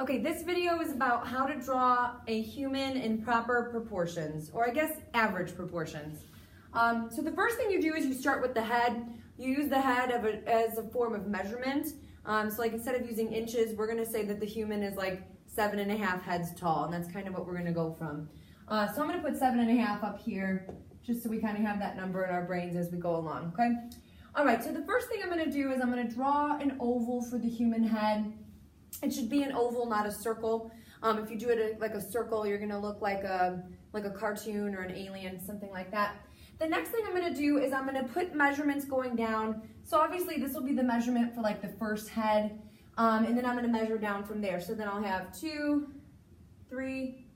Okay, this video is about how to draw a human in proper proportions, or I guess average proportions. So the first thing you do is you start with the head. You use the head as a form of measurement. So like instead of using inches, we're gonna say that the human is like 7.5 heads tall, and that's kind of what we're gonna go from. So I'm gonna put 7.5 up here, just so we kind of have that number in our brains as we go along, okay? All right, so the first thing I'm gonna do is I'm gonna draw an oval for the human head. It should be an oval, not a circle. If you do it like a circle, you're gonna look like a cartoon or an alien, something like that. The next thing I'm gonna do is I'm gonna put measurements going down. So obviously this will be the measurement for like the first head, and then I'm gonna measure down from there. So then I'll have 2, 3,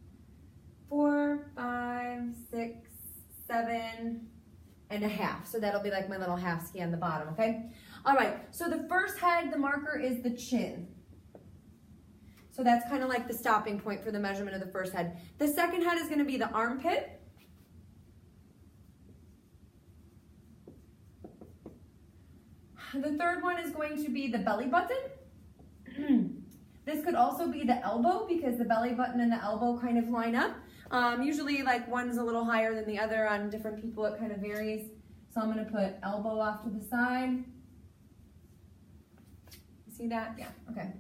4, 5, 6, 7.5. So that'll be like my little half ski on the bottom, okay? All right, so the first head, the marker is the chin. So that's kind of like the stopping point for the measurement of the first head. The second head is gonna be the armpit. The third one is going to be the belly button. This could also be the elbow because the belly button and the elbow kind of line up. Usually like one's a little higher than the other. On different people it kind of varies. So I'm gonna put elbow off to the side. See that? Yeah, okay.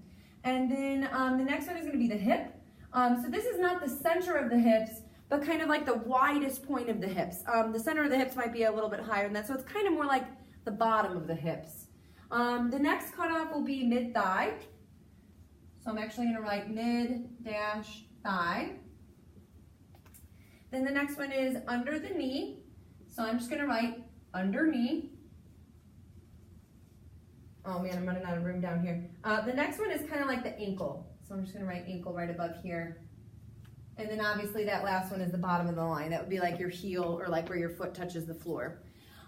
And then the next one is gonna be the hip. So this is not the center of the hips, but kind of like the widest point of the hips. The center of the hips might be a little bit higher than that, so it's kind of more like the bottom of the hips. The next cutoff will be mid-thigh. So I'm actually gonna write mid-thigh. Then the next one is under the knee. So I'm just gonna write under knee. Oh man, I'm running out of room down here. The next one is kind of like the ankle. So I'm just gonna write ankle right above here. And then obviously that last one is the bottom of the line. That would be like your heel or like where your foot touches the floor.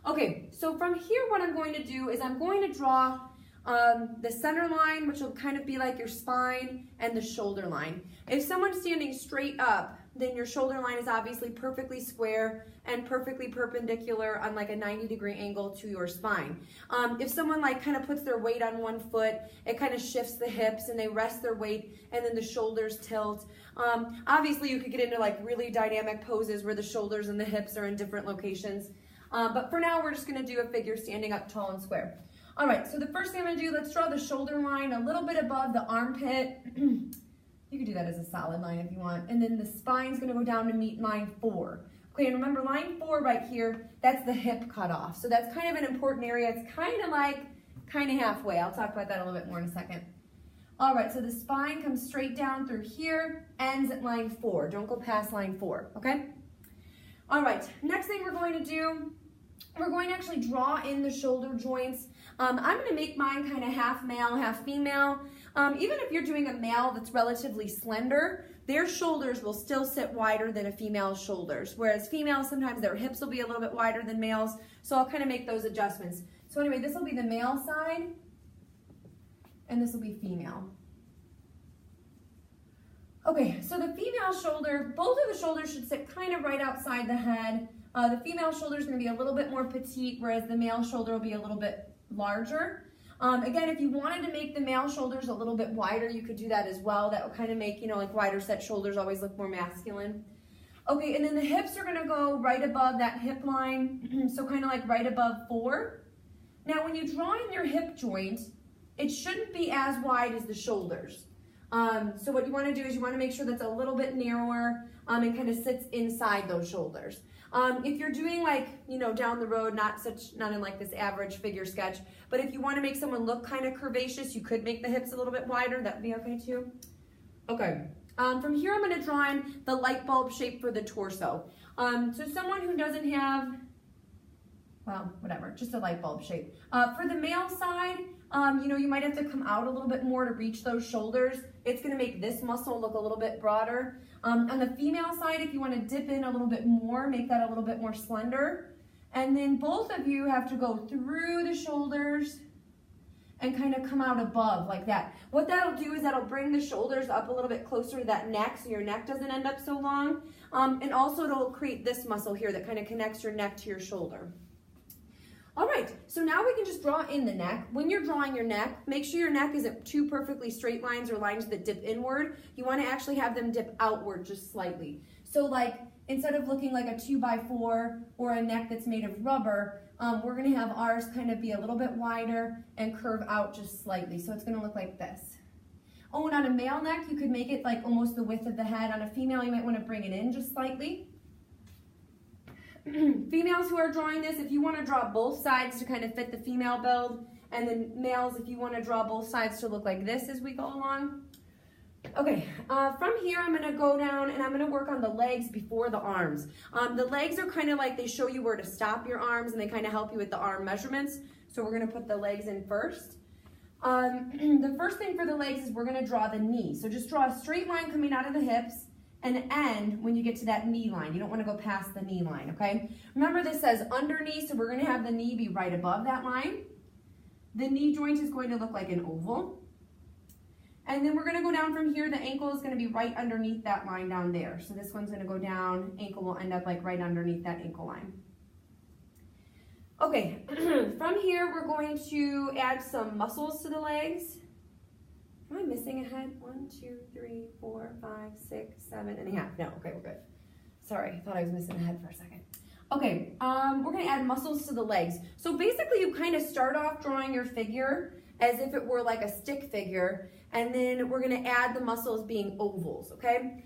Okay, so from here what I'm going to do is I'm going to draw the center line, which will kind of be like your spine, and the shoulder line. If someone's standing straight up, then your shoulder line is obviously perfectly square and perfectly perpendicular on like a 90-degree angle to your spine. If someone like kind of puts their weight on one foot, it kind of shifts the hips and they rest their weight and then the shoulders tilt. Obviously you could get into like really dynamic poses where the shoulders and the hips are in different locations. But for now, we're just gonna do a figure standing up tall and square. All right, so the first thing I'm gonna do, let's draw the shoulder line a little bit above the armpit. You could do that as a solid line if you want. And then the spine's gonna go down to meet line 4. Okay, and remember line 4 right here, that's the hip cutoff. So that's kind of an important area. It's kind of halfway. I'll talk about that a little bit more in a second. All right, so the spine comes straight down through here, ends at line 4. Don't go past line 4, okay? All right, next thing we're going to do, we're going to actually draw in the shoulder joints. I'm going to make mine kind of half male, half female. Even if you're doing a male that's relatively slender, their shoulders will still sit wider than a female's shoulders. Whereas females, sometimes their hips will be a little bit wider than males. So I'll kind of make those adjustments. So anyway, this will be the male side, and this will be female. Okay, so the female shoulder, both of the shoulders should sit kind of right outside the head. The female shoulder is going to be a little bit more petite, whereas the male shoulder will be a little bit larger. Again, if you wanted to make the male shoulders a little bit wider, you could do that as well. That would kind of make, like wider set shoulders always look more masculine. Okay, and then the hips are going to go right above that hip line, so kind of like right above 4. Now, when you draw in your hip joint, it shouldn't be as wide as the shoulders. So what you want to do is you want to make sure that's a little bit narrower and kind of sits inside those shoulders. If you're doing like, down the road, not in like this average figure sketch, but if you want to make someone look kind of curvaceous, you could make the hips a little bit wider. That would be okay too. Okay. From here, I'm going to draw in the light bulb shape for the torso. So someone who doesn't have, well, whatever, just a light bulb shape. For the male side, you might have to come out a little bit more to reach those shoulders. It's going to make this muscle look a little bit broader. On the female side, if you want to dip in a little bit more, make that a little bit more slender. And then both of you have to go through the shoulders and kind of come out above like that. What that'll do is that'll bring the shoulders up a little bit closer to that neck so your neck doesn't end up so long. And also it'll create this muscle here that kind of connects your neck to your shoulder. All right, so now we can just draw in the neck. When you're drawing your neck, make sure your neck isn't two perfectly straight lines or lines that dip inward. You want to actually have them dip outward just slightly. So like, instead of looking like a 2x4 or a neck that's made of rubber, we're going to have ours kind of be a little bit wider and curve out just slightly. So it's going to look like this. Oh, and on a male neck, you could make it like almost the width of the head. On a female, you might want to bring it in just slightly. Females who are drawing this, if you want to draw both sides to kind of fit the female build, and then males, if you want to draw both sides to look like this as we go along. Okay, from here I'm going to go down and I'm going to work on the legs before the arms. The legs are kind of like they show you where to stop your arms and they kind of help you with the arm measurements. So we're going to put the legs in first. The first thing for the legs is we're going to draw the knee. So just draw a straight line coming out of the hips and end when you get to that knee line. You don't want to go past the knee line, okay? Remember this says underneath, so we're going to have the knee be right above that line. The knee joint is going to look like an oval. And then we're going to go down from here. The ankle is going to be right underneath that line down there. So this one's going to go down. Ankle will end up like right underneath that ankle line. Okay, from here we're going to add some muscles to the legs. Am I missing a head? 1, 2, 3, 4, 5, 6, 7 and a half. No, okay, we're good. Sorry, I thought I was missing a head for a second. Okay, we're going to add muscles to the legs. So basically you kind of start off drawing your figure as if it were like a stick figure, and then we're going to add the muscles being ovals, okay?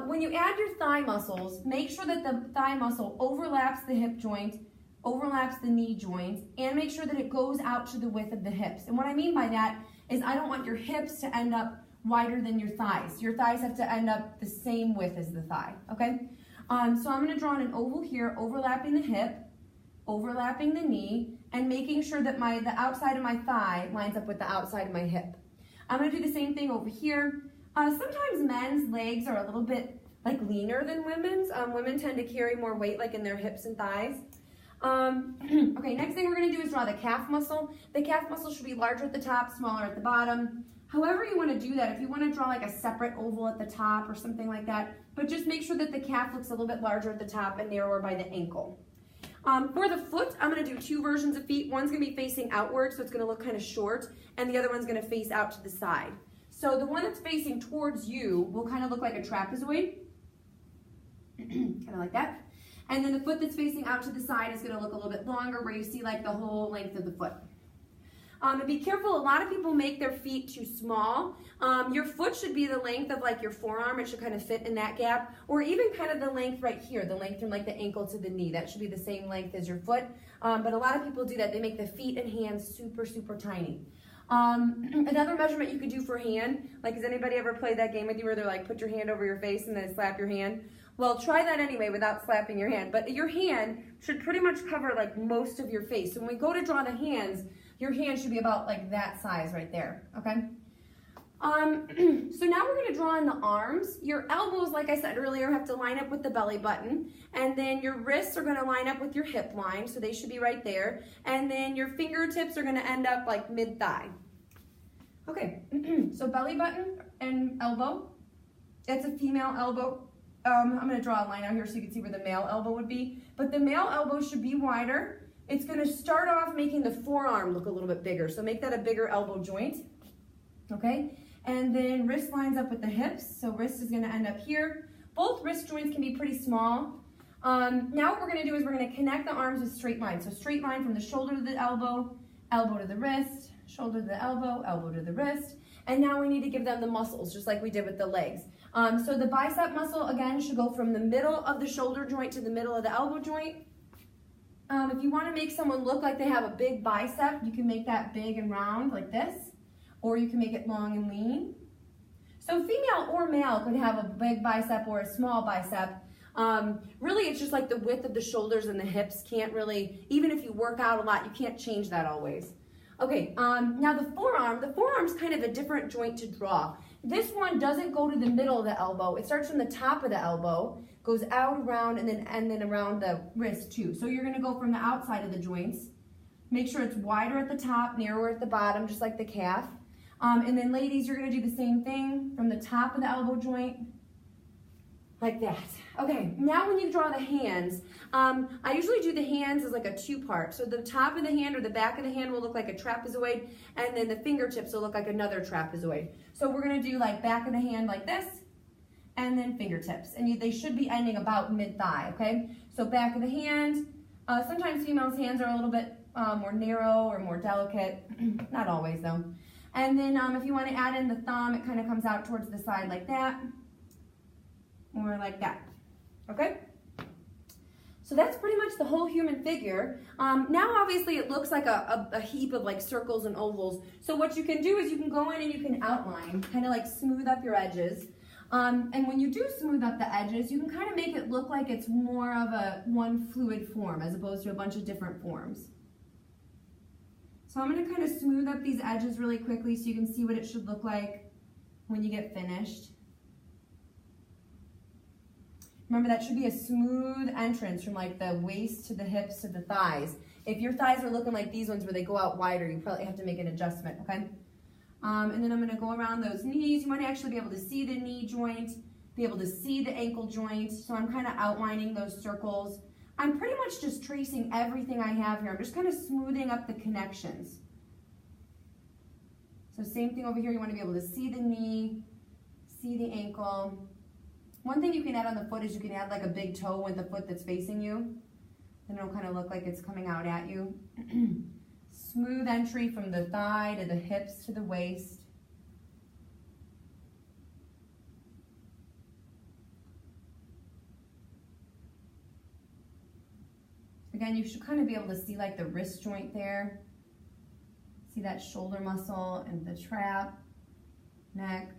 When you add your thigh muscles, make sure that the thigh muscle overlaps the hip joint, overlaps the knee joint, and make sure that it goes out to the width of the hips. And what I mean by that is I don't want your hips to end up wider than your thighs. Your thighs have to end up the same width as the thigh, okay? So I'm going to draw an oval here, overlapping the hip, overlapping the knee, and making sure that the outside of my thigh lines up with the outside of my hip. I'm going to do the same thing over here. Sometimes men's legs are a little bit like leaner than women's. Women tend to carry more weight like in their hips and thighs. Okay, next thing we're going to do is draw the calf muscle. The calf muscle should be larger at the top, smaller at the bottom. However you want to do that, if you want to draw like a separate oval at the top or something like that, but just make sure that the calf looks a little bit larger at the top and narrower by the ankle. For the foot, I'm going to do two versions of feet. One's going to be facing outward, so it's going to look kind of short, and the other one's going to face out to the side. So the one that's facing towards you will kind of look like a trapezoid, kind of like that. And then the foot that's facing out to the side is going to look a little bit longer, where you see like the whole length of the foot. And be careful, a lot of people make their feet too small. Your foot should be the length of like your forearm. It should kind of fit in that gap, or even kind of the length right here, the length from like the ankle to the knee. That should be the same length as your foot. But a lot of people do that. They make the feet and hands super, super tiny. Another measurement you could do for hand, like has anybody ever played that game with you where they're like, put your hand over your face and then slap your hand? Well, try that anyway without slapping your hand. But your hand should pretty much cover like most of your face. So when we go to draw the hands, your hand should be about like that size right there, okay? So now we're going to draw in the arms. Your elbows, like I said earlier, have to line up with the belly button. And then your wrists are going to line up with your hip line, so they should be right there. And then your fingertips are going to end up like mid-thigh. Okay, so belly button and elbow. That's a female elbow. I'm going to draw a line out here so you can see where the male elbow would be. But the male elbow should be wider. It's going to start off making the forearm look a little bit bigger. So make that a bigger elbow joint. Okay? And then wrist lines up with the hips. So wrist is going to end up here. Both wrist joints can be pretty small. Now what we're going to do is we're going to connect the arms with straight lines. So straight line from the shoulder to the elbow, elbow to the wrist, shoulder to the elbow, elbow to the wrist. And now we need to give them the muscles, just like we did with the legs. So the bicep muscle, again, should go from the middle of the shoulder joint to the middle of the elbow joint. If you want to make someone look like they have a big bicep, you can make that big and round like this, or you can make it long and lean. So female or male could have a big bicep or a small bicep. Really, it's just like the width of the shoulders and the hips can't really, even if you work out a lot, you can't change that always. Okay, now the forearm's kind of a different joint to draw. This one doesn't go to the middle of the elbow. It starts from the top of the elbow, goes out around, and then around the wrist too. So you're gonna go from the outside of the joints. Make sure it's wider at the top, narrower at the bottom, just like the calf. And then ladies, you're gonna do the same thing from the top of the elbow joint Like that. Okay, now when you draw the hands, I usually do the hands as like a two-part. So the top of the hand or the back of the hand will look like a trapezoid, and then the fingertips will look like another trapezoid. So we're gonna do like back of the hand like this, and then fingertips. And they should be ending about mid-thigh, okay? So back of the hand, sometimes females' hands are a little bit more narrow or more delicate. Not always though. And then if you wanna add in the thumb, it kind of comes out towards the side like that. Or like that, okay? So that's pretty much the whole human figure. Now obviously it looks like a heap of like circles and ovals. So what you can do is you can go in and you can outline, kind of like smooth up your edges. And when you do smooth up the edges, you can kind of make it look like it's more of a one fluid form as opposed to a bunch of different forms. So I'm gonna kind of smooth up these edges really quickly so you can see what it should look like when you get finished. Remember, that should be a smooth entrance from like the waist to the hips to the thighs. If your thighs are looking like these ones where they go out wider, you probably have to make an adjustment, okay? And then I'm gonna go around those knees. You might actually be able to see the knee joint, be able to see the ankle joint. So I'm kind of outlining those circles. I'm pretty much just tracing everything I have here. I'm just kind of smoothing up the connections. So same thing over here, you wanna be able to see the knee, see the ankle. One thing you can add on the foot is you can add like a big toe with the foot that's facing you. Then it'll kind of look like it's coming out at you. Smooth entry from the thigh to the hips to the waist. Again, you should kind of be able to see like the wrist joint there. See that shoulder muscle and the trap, neck.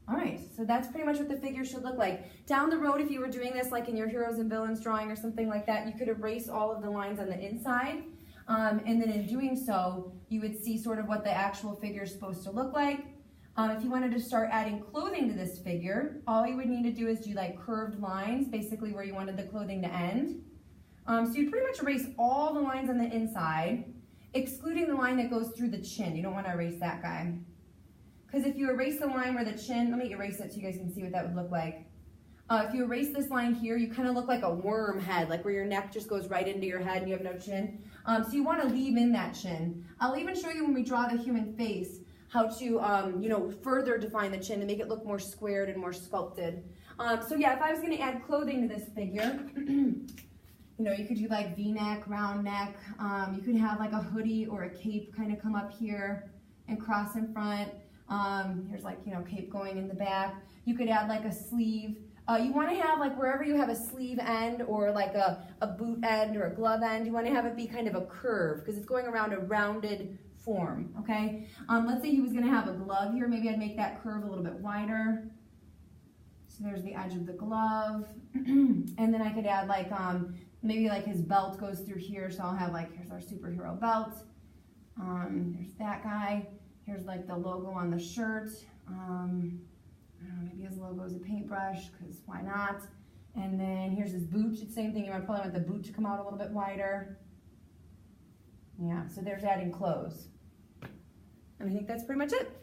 All right, so that's pretty much what the figure should look like. Down the road, if you were doing this like in your heroes and villains drawing or something like that, you could erase all of the lines on the inside. And then in doing so, you would see sort of what the actual figure is supposed to look like. If you wanted to start adding clothing to this figure, all you would need to do is do like curved lines, basically where you wanted the clothing to end. So you'd pretty much erase all the lines on the inside, excluding the line that goes through the chin. You don't want to erase that guy. Because if you erase the line where the chin, let me erase it so you guys can see what that would look like. If you erase this line here, you kind of look like a worm head, like where your neck just goes right into your head and you have no chin. So you want to leave in that chin. I'll even show you when we draw the human face how to, you know, further define the chin to make it look more squared and more sculpted. So yeah, if I was going to add clothing to this figure, you know, you could do like V-neck, round neck. You could have like a hoodie or a cape kind of come up here and cross in front. Here's like, you know, cape going in the back. You could add like a sleeve. You want to have like wherever you have a sleeve end or like a boot end or a glove end, you want to have it be kind of a curve because it's going around a rounded form, okay? Let's say he was going to have a glove here. Maybe I'd make that curve a little bit wider. So there's the edge of the glove. And then I could add like, maybe like his belt goes through here. So I'll have like, here's our superhero belt. There's that guy. Here's like the logo on the shirt. I don't know, maybe his logo is a paintbrush, because why not? And then here's his boot. It's the same thing. You might probably want the boot to come out a little bit wider. Yeah, so there's adding clothes. And I think that's pretty much it.